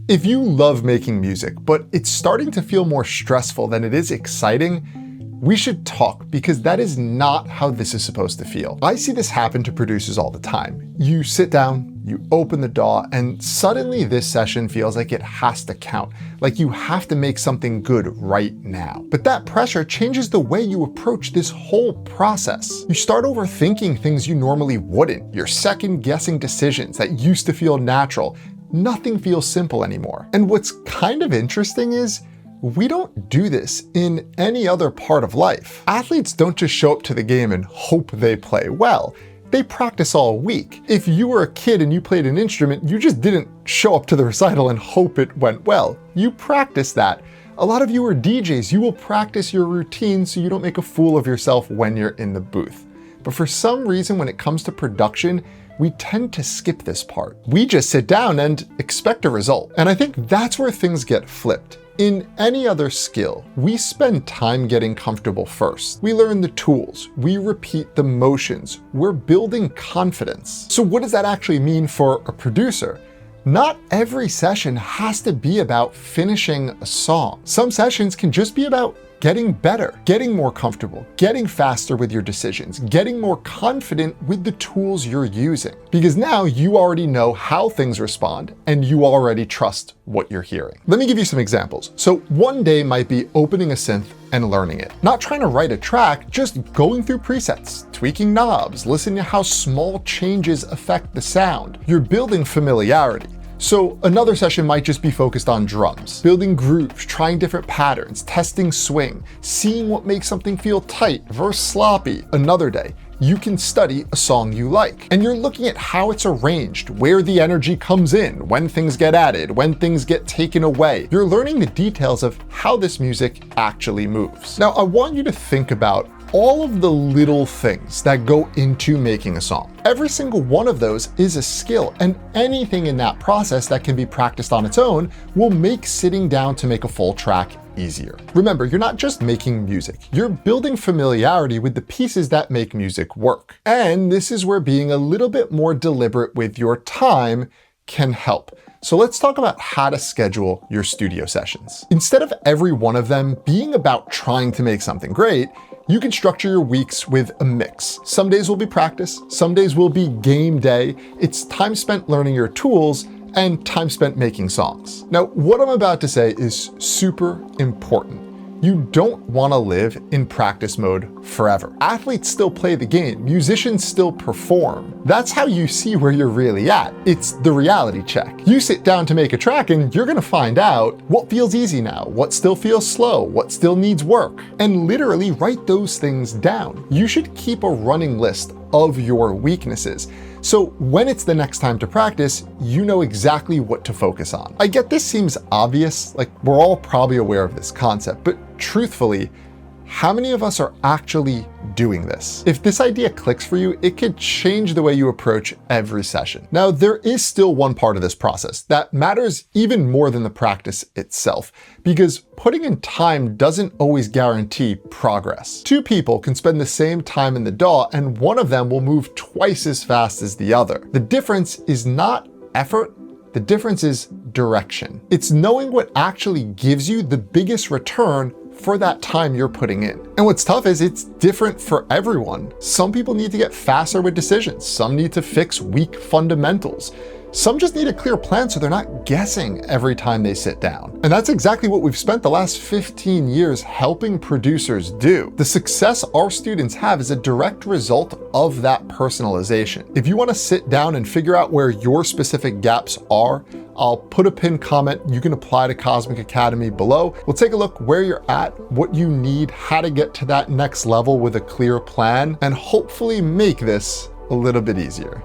If you love making music, but it's starting to feel more stressful than it is exciting, we should talk, because that is not how this is supposed to feel. I see this happen to producers all the time. You sit down, you open the DAW, and suddenly this session feels like it has to count, like you have to make something good right now. But that pressure changes the way you approach this whole process. You start overthinking things you normally wouldn't. You're second-guessing decisions that used to feel natural. Nothing feels simple anymore. And what's kind of interesting is, we don't do this in any other part of life. Athletes don't just show up to the game and hope they play well. They practice all week. If you were a kid and you played an instrument, you just didn't show up to the recital and hope it went well. You practiced that. A lot of you are DJs. You will practice your routine so you don't make a fool of yourself when you're in the booth. But for some reason, when it comes to production, we tend to skip this part. We just sit down and expect a result. And I think that's where things get flipped. In any other skill, we spend time getting comfortable first. We learn the tools, we repeat the motions, we're building confidence. So what does that actually mean for a producer? Not every session has to be about finishing a song. Some sessions can just be about getting better, getting more comfortable, getting faster with your decisions, getting more confident with the tools you're using. Because now you already know how things respond and you already trust what you're hearing. Let me give you some examples. So one day might be opening a synth and learning it. Not trying to write a track, just going through presets, tweaking knobs, listening to how small changes affect the sound. You're building familiarity. So another session might just be focused on drums, building grooves, trying different patterns, testing swing, seeing what makes something feel tight versus sloppy. Another day, you can study a song you like, and you're looking at how it's arranged, where the energy comes in, when things get added, when things get taken away. You're learning the details of how this music actually moves. Now, I want you to think about all of the little things that go into making a song. Every single one of those is a skill, and anything in that process that can be practiced on its own will make sitting down to make a full track easier. Remember, you're not just making music, you're building familiarity with the pieces that make music work. And this is where being a little bit more deliberate with your time can help. So let's talk about how to schedule your studio sessions. Instead of every one of them being about trying to make something great, you can structure your weeks with a mix. Some days will be practice, some days will be game day. It's time spent learning your tools and time spent making songs. Now, what I'm about to say is super important. You don't want to live in practice mode forever. Athletes still play the game, musicians still perform. That's how you see where you're really at. It's the reality check. You sit down to make a track and you're gonna find out what feels easy now, what still feels slow, what still needs work, and literally write those things down. You should keep a running list of your weaknesses. So when it's the next time to practice, you know exactly what to focus on. I get this seems obvious, like we're all probably aware of this concept, but truthfully, how many of us are actually doing this? If this idea clicks for you, it could change the way you approach every session. Now, there is still one part of this process that matters even more than the practice itself, because putting in time doesn't always guarantee progress. Two people can spend the same time in the DAW and one of them will move twice as fast as the other. The difference is not effort, the difference is direction. It's knowing what actually gives you the biggest return for that time you're putting in. And what's tough is it's different for everyone. Some people need to get faster with decisions. Some need to fix weak fundamentals. Some just need a clear plan so they're not guessing every time they sit down. And that's exactly what we've spent the last 15 years helping producers do. The success our students have is a direct result of that personalization. If you want to sit down and figure out where your specific gaps are, I'll put a pinned comment you can apply to Cosmic Academy below. We'll take a look where you're at, what you need, how to get to that next level with a clear plan, and hopefully make this a little bit easier.